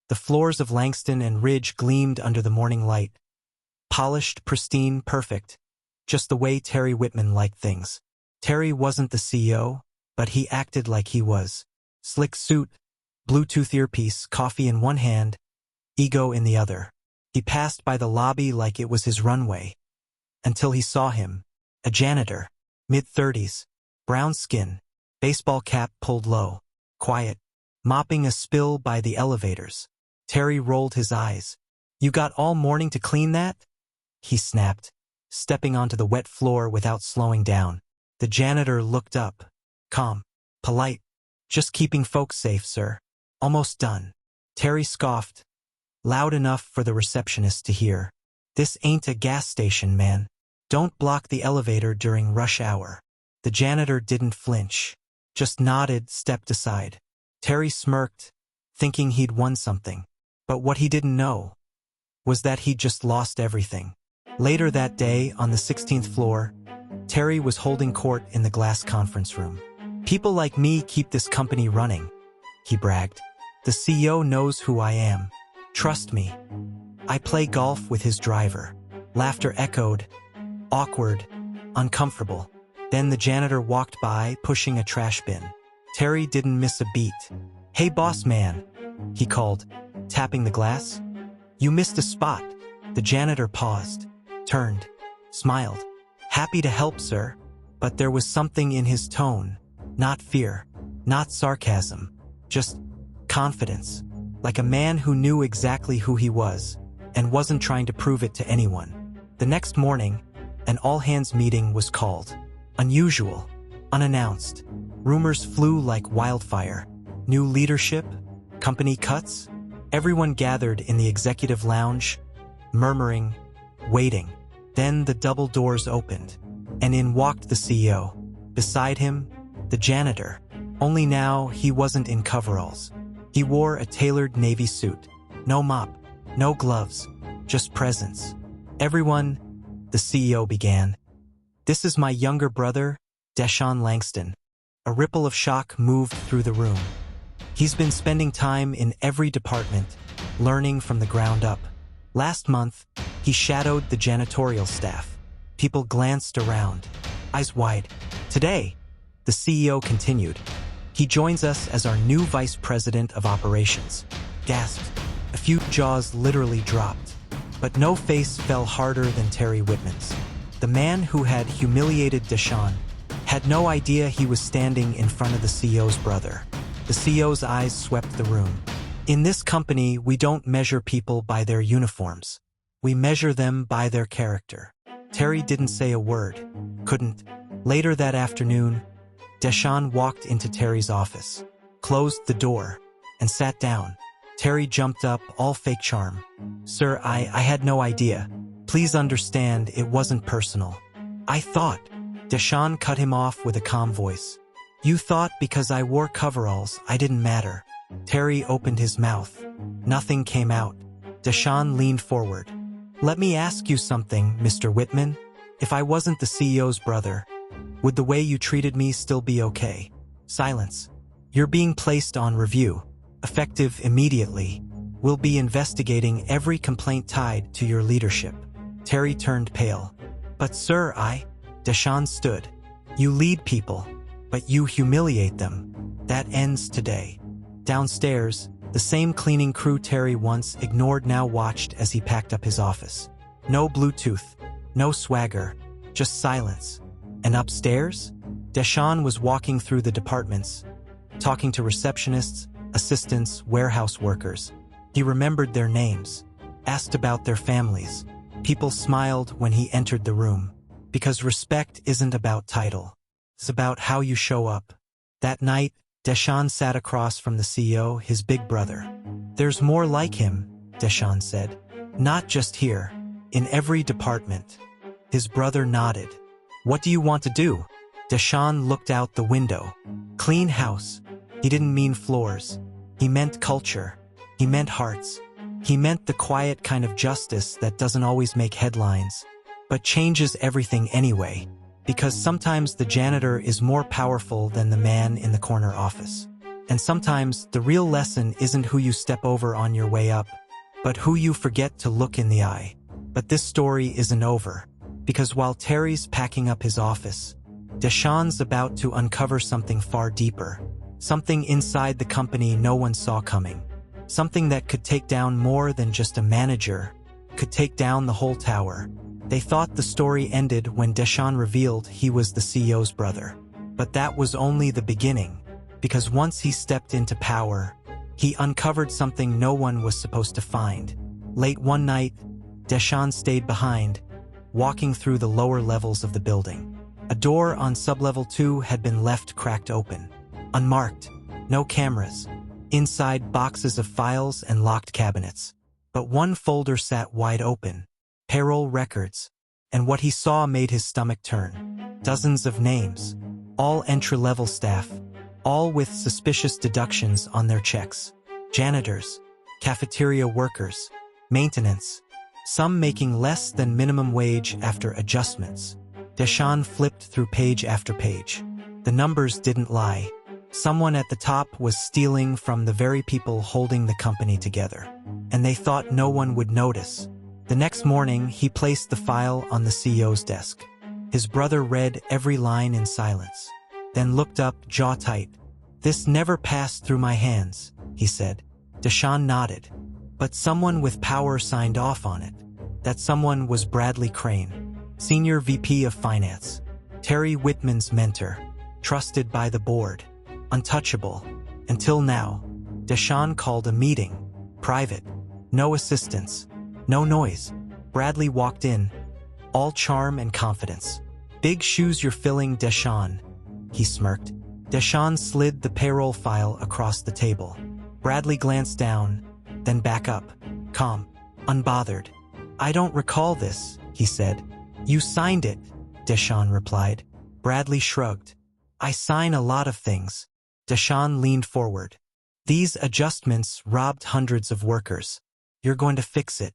The floors of Langston and Ridge gleamed under the morning light. Polished, pristine, perfect. Just the way Terry Whitman liked things. Terry wasn't the CEO, but he acted like he was. Slick suit, Bluetooth earpiece, coffee in one hand, ego in the other. He passed by the lobby like it was his runway. Until he saw him. A janitor. Mid-30s. Brown skin. Baseball cap pulled low. Quiet. Mopping a spill by the elevators. Terry rolled his eyes. "You got all morning to clean that?" he snapped, stepping onto the wet floor without slowing down. The janitor looked up. Calm. Polite. "Just keeping folks safe, sir. Almost done." Terry scoffed. Loud enough for the receptionist to hear. "This ain't a gas station, man. Don't block the elevator during rush hour." The janitor didn't flinch. Just nodded, stepped aside. Terry smirked, thinking he'd won something. But what he didn't know was that he'd just lost everything. Later that day, on the 16th floor, Terry was holding court in the glass conference room. "People like me keep this company running," he bragged. "The CEO knows who I am. Trust me." I play golf with his driver. Laughter echoed. Awkward. Uncomfortable. Then the janitor walked by, pushing a trash bin. Terry didn't miss a beat. "Hey boss man," he called, tapping the glass. "You missed a spot." The janitor paused, turned, smiled. "Happy to help, sir." But there was something in his tone. Not fear, not sarcasm, just confidence. Like a man who knew exactly who he was, and wasn't trying to prove it to anyone. The next morning, an all-hands meeting was called. Unusual, unannounced. Rumors flew like wildfire. New leadership, company cuts. Everyone gathered in the executive lounge, murmuring, waiting. Then the double doors opened, and in walked the CEO. Beside him, the janitor. Only now he wasn't in coveralls. He wore a tailored navy suit. No mop, no gloves, just presence. "Everyone," the CEO began. "This is my younger brother, DeShawn Langston." A ripple of shock moved through the room. "He's been spending time in every department, learning from the ground up. Last month, he shadowed the janitorial staff." People glanced around, eyes wide. "Today," the CEO continued, "he joins us as our new vice president of operations." Gasped. A few jaws literally dropped. But no face fell harder than Terry Whitman's. The man who had humiliated DeShawn had no idea he was standing in front of the CEO's brother. The CEO's eyes swept the room. "In this company, we don't measure people by their uniforms. We measure them by their character." Terry didn't say a word. Couldn't. Later that afternoon, DeShawn walked into Terry's office, closed the door, and sat down. Terry jumped up, all fake charm. "Sir, I had no idea. Please understand, it wasn't personal." "I thought," DeShawn cut him off with a calm voice. "You thought because I wore coveralls, I didn't matter." Terry opened his mouth. Nothing came out. DeShawn leaned forward. "Let me ask you something, Mr. Whitman. If I wasn't the CEO's brother, would the way you treated me still be okay?" Silence. "You're being placed on review. Effective immediately. We'll be investigating every complaint tied to your leadership." Terry turned pale. "But sir, DeShawn stood. "You lead people, but you humiliate them. That ends today." Downstairs, the same cleaning crew Terry once ignored now watched as he packed up his office. No Bluetooth, no swagger, just silence. And upstairs, DeShawn was walking through the departments, talking to receptionists, assistants, warehouse workers. He remembered their names, asked about their families. People smiled when he entered the room. Because respect isn't about title. It's about how you show up. That night, DeShawn sat across from the CEO, his big brother. "There's more like him," DeShawn said. "Not just here, in every department." His brother nodded. "What do you want to do?" DeShawn looked out the window. "Clean house." He didn't mean floors. He meant culture. He meant hearts. He meant the quiet kind of justice that doesn't always make headlines, but changes everything anyway, because sometimes the janitor is more powerful than the man in the corner office. And sometimes the real lesson isn't who you step over on your way up, but who you forget to look in the eye. But this story isn't over, because while Terry's packing up his office, DeShawn's about to uncover something far deeper, something inside the company no one saw coming, something that could take down more than just a manager, could take down the whole tower. They thought the story ended when DeShawn revealed he was the CEO's brother. But that was only the beginning, because once he stepped into power, he uncovered something no one was supposed to find. Late one night, DeShawn stayed behind, walking through the lower levels of the building. A door on sublevel 2 had been left cracked open, unmarked, no cameras, inside boxes of files and locked cabinets. But one folder sat wide open, payroll records, and what he saw made his stomach turn. Dozens of names, all entry-level staff, all with suspicious deductions on their checks. Janitors, cafeteria workers, maintenance, some making less than minimum wage after adjustments. DeShawn flipped through page after page. The numbers didn't lie. Someone at the top was stealing from the very people holding the company together. And they thought no one would notice. The next morning, he placed the file on the CEO's desk. His brother read every line in silence, then looked up, jaw tight. "This never passed through my hands," he said. DeShawn nodded. But someone with power signed off on it. That someone was Bradley Crane, Senior VP of Finance, Terry Whitman's mentor, trusted by the board, untouchable. Until now. DeShawn called a meeting, private, no assistance, no noise. Bradley walked in, all charm and confidence. "Big shoes you're filling, DeShawn," he smirked. DeShawn slid the payroll file across the table. Bradley glanced down, then back up, calm, unbothered. "I don't recall this," he said. "You signed it," DeShawn replied. Bradley shrugged. "I sign a lot of things." DeShawn leaned forward. "These adjustments robbed hundreds of workers. You're going to fix it."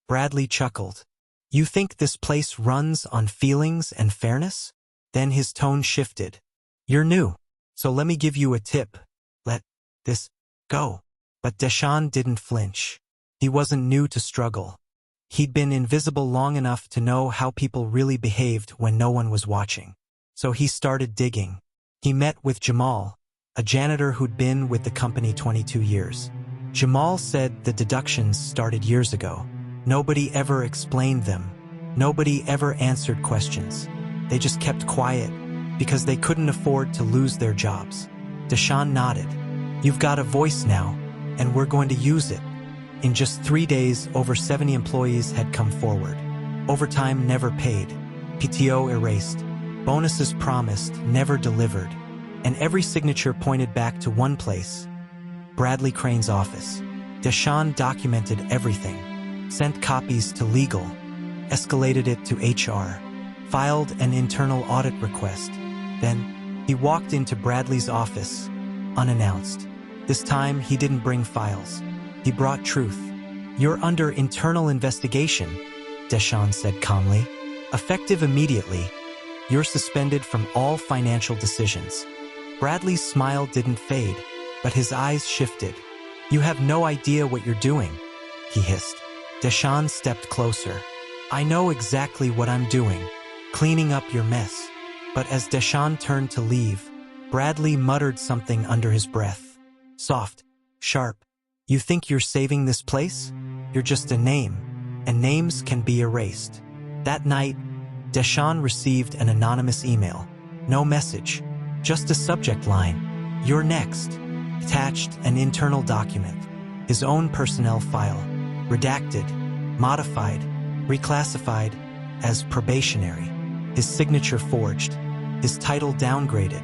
Bradley chuckled. "You think this place runs on feelings and fairness?" Then his tone shifted. "You're new, so let me give you a tip. Let this go." But DeShawn didn't flinch. He wasn't new to struggle. He'd been invisible long enough to know how people really behaved when no one was watching. So he started digging. He met with Jamal, a janitor who'd been with the company 22 years. Jamal said the deductions started years ago. Nobody ever explained them. Nobody ever answered questions. They just kept quiet because they couldn't afford to lose their jobs. DeShawn nodded. "You've got a voice now, and we're going to use it." In just 3 days, over 70 employees had come forward. Overtime never paid, PTO erased, bonuses promised, never delivered, and every signature pointed back to one place, Bradley Crane's office. DeShawn documented everything, sent copies to legal, escalated it to HR, filed an internal audit request. Then, he walked into Bradley's office, unannounced. This time, he didn't bring files. He brought truth. "You're under internal investigation," DeShawn said calmly. "Effective immediately. You're suspended from all financial decisions." Bradley's smile didn't fade, but his eyes shifted. "You have no idea what you're doing," he hissed. DeShawn stepped closer. "I know exactly what I'm doing, cleaning up your mess." But as DeShawn turned to leave, Bradley muttered something under his breath. Soft, sharp. "You think you're saving this place? You're just a name, and names can be erased." That night, DeShawn received an anonymous email. No message, just a subject line. "You're next." Attached an internal document, his own personnel file, redacted, modified, reclassified as probationary, his signature forged, his title downgraded,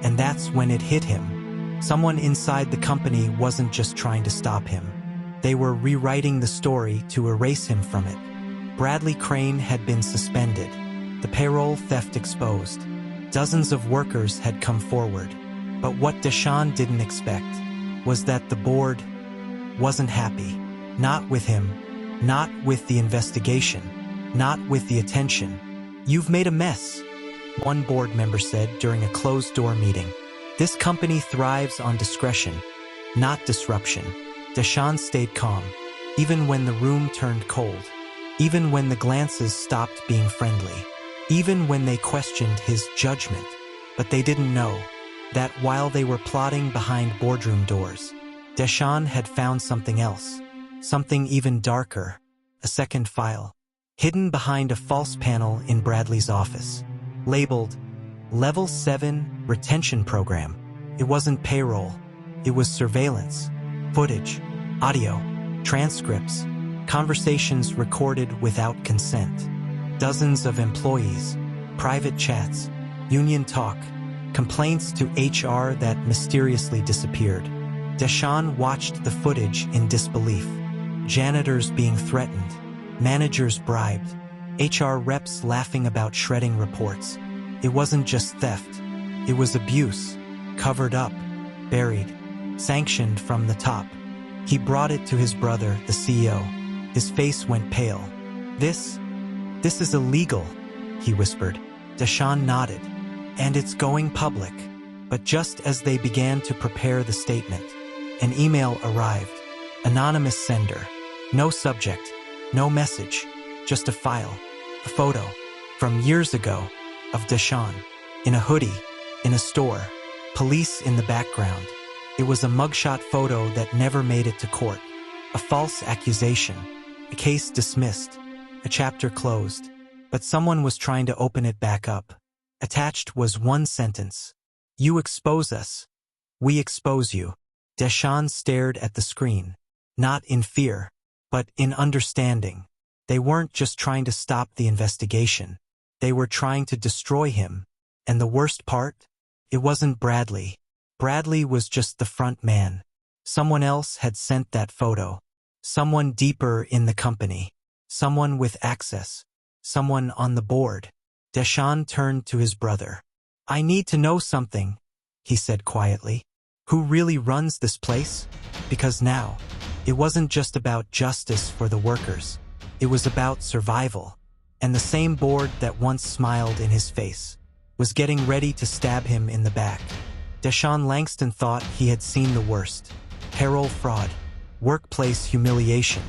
and that's when it hit him. Someone inside the company wasn't just trying to stop him. They were rewriting the story to erase him from it. Bradley Crane had been suspended, the payroll theft exposed. Dozens of workers had come forward. But what DeShawn didn't expect was that the board wasn't happy. Not with him, not with the investigation, not with the attention. "You've made a mess," one board member said during a closed-door meeting. This company thrives on discretion, not disruption. DeShawn stayed calm, even when the room turned cold, even when the glances stopped being friendly, even when they questioned his judgment. But they didn't know that while they were plotting behind boardroom doors, DeShawn had found something else, something even darker, a second file, hidden behind a false panel in Bradley's office, labeled Level 7 Retention Program. It wasn't payroll, it was surveillance, footage, audio, transcripts, conversations recorded without consent, dozens of employees, private chats, union talk, complaints to HR that mysteriously disappeared. DeShawn watched the footage in disbelief. Janitors being threatened, managers bribed, HR reps laughing about shredding reports. It wasn't just theft, it was abuse, covered up, buried, sanctioned from the top. He brought it to his brother, the CEO. His face went pale. This is illegal, he whispered. DeShawn nodded. And it's going public. But just as they began to prepare the statement, an email arrived. Anonymous sender. No subject, no message, just a file, a photo, from years ago, of DeShawn, in a hoodie, in a store, police in the background. It was a mugshot photo that never made it to court. A false accusation, a case dismissed, a chapter closed. But someone was trying to open it back up. Attached was one sentence. You expose us. We expose you. DeShawn stared at the screen, not in fear, but in understanding. They weren't just trying to stop the investigation. They were trying to destroy him. And the worst part? It wasn't Bradley. Bradley was just the front man. Someone else had sent that photo. Someone deeper in the company. Someone with access. Someone on the board. DeShawn turned to his brother. I need to know something, he said quietly. Who really runs this place? Because now, it wasn't just about justice for the workers. It was about survival. And the same board that once smiled in his face was getting ready to stab him in the back. DeShawn Langston thought he had seen the worst. Payroll fraud, workplace humiliation,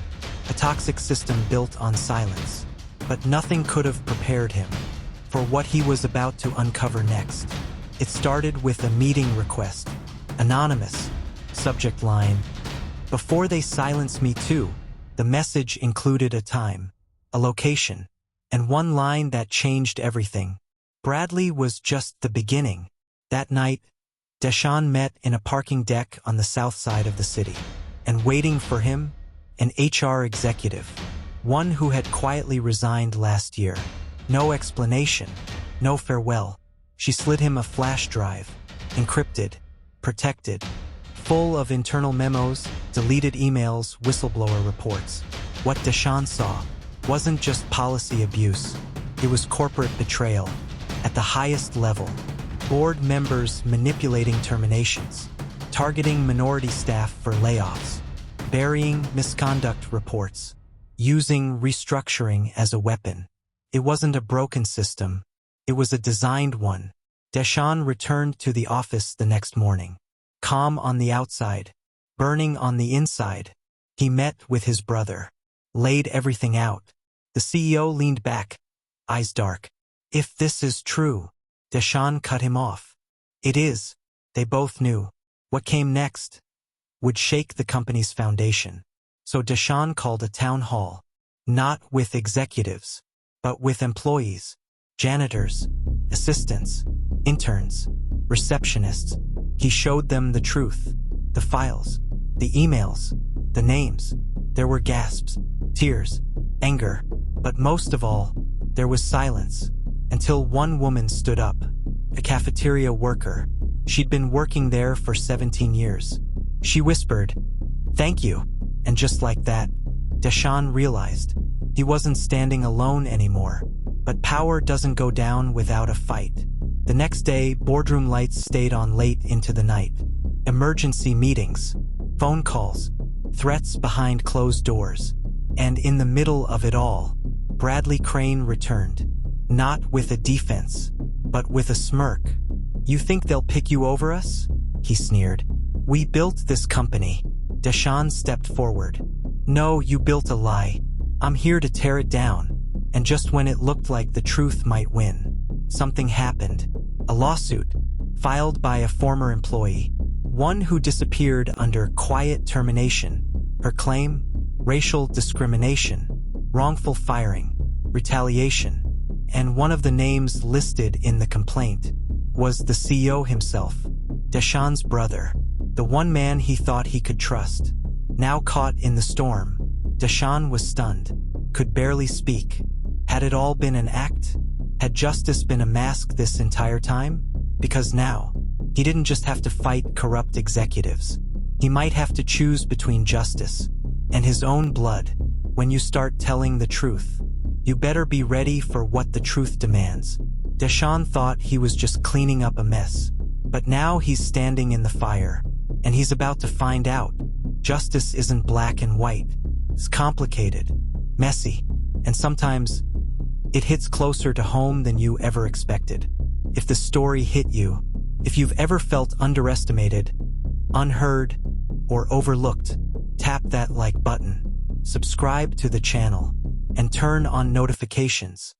a toxic system built on silence. But nothing could have prepared him for what he was about to uncover next. It started with a meeting request. Anonymous. Subject line. Before they silence me too. The message included a time, a location, and one line that changed everything. Bradley was just the beginning. That night, DeShawn met in a parking deck on the south side of the city. And waiting for him, an HR executive. One who had quietly resigned last year. No explanation, no farewell. She slid him a flash drive, encrypted, protected, full of internal memos, deleted emails, whistleblower reports. What DeShawn saw wasn't just policy abuse, it was corporate betrayal at the highest level. Board members manipulating terminations, targeting minority staff for layoffs, burying misconduct reports, using restructuring as a weapon. It wasn't a broken system, it was a designed one. DeShawn returned to the office the next morning. Calm on the outside, burning on the inside. He met with his brother, laid everything out. The CEO leaned back, eyes dark. If this is true, DeShawn cut him off. It is, they both knew. What came next would shake the company's foundation. So DeShawn called a town hall, not with executives, but with employees, janitors, assistants, interns, receptionists. He showed them the truth, the files, the emails, the names. There were gasps, tears, anger, but most of all, there was silence, until one woman stood up, a cafeteria worker. She'd been working there for 17 years. She whispered, "Thank you," and just like that, DeShawn realized he wasn't standing alone anymore. But power doesn't go down without a fight. The next day, boardroom lights stayed on late into the night. Emergency meetings, phone calls, threats behind closed doors. And in the middle of it all, Bradley Crane returned. Not with a defense, but with a smirk. You think they'll pick you over us? He sneered. We built this company. DeShawn stepped forward. No, you built a lie. I'm here to tear it down. And just when it looked like the truth might win, something happened. A lawsuit, filed by a former employee, one who disappeared under quiet termination. Her claim? Racial discrimination, wrongful firing, retaliation. And one of the names listed in the complaint was the CEO himself, DeShawn's brother, the one man he thought he could trust. Now caught in the storm, DeShawn was stunned, could barely speak. Had it all been an act? Had justice been a mask this entire time? Because now, he didn't just have to fight corrupt executives. He might have to choose between justice and his own blood. When you start telling the truth, you better be ready for what the truth demands. DeShawn thought he was just cleaning up a mess, but now he's standing in the fire, and he's about to find out. Justice isn't black and white. It's complicated, messy, and sometimes it hits closer to home than you ever expected. If the story hit you, if you've ever felt underestimated, unheard, or overlooked, tap that like button, subscribe to the channel, and turn on notifications.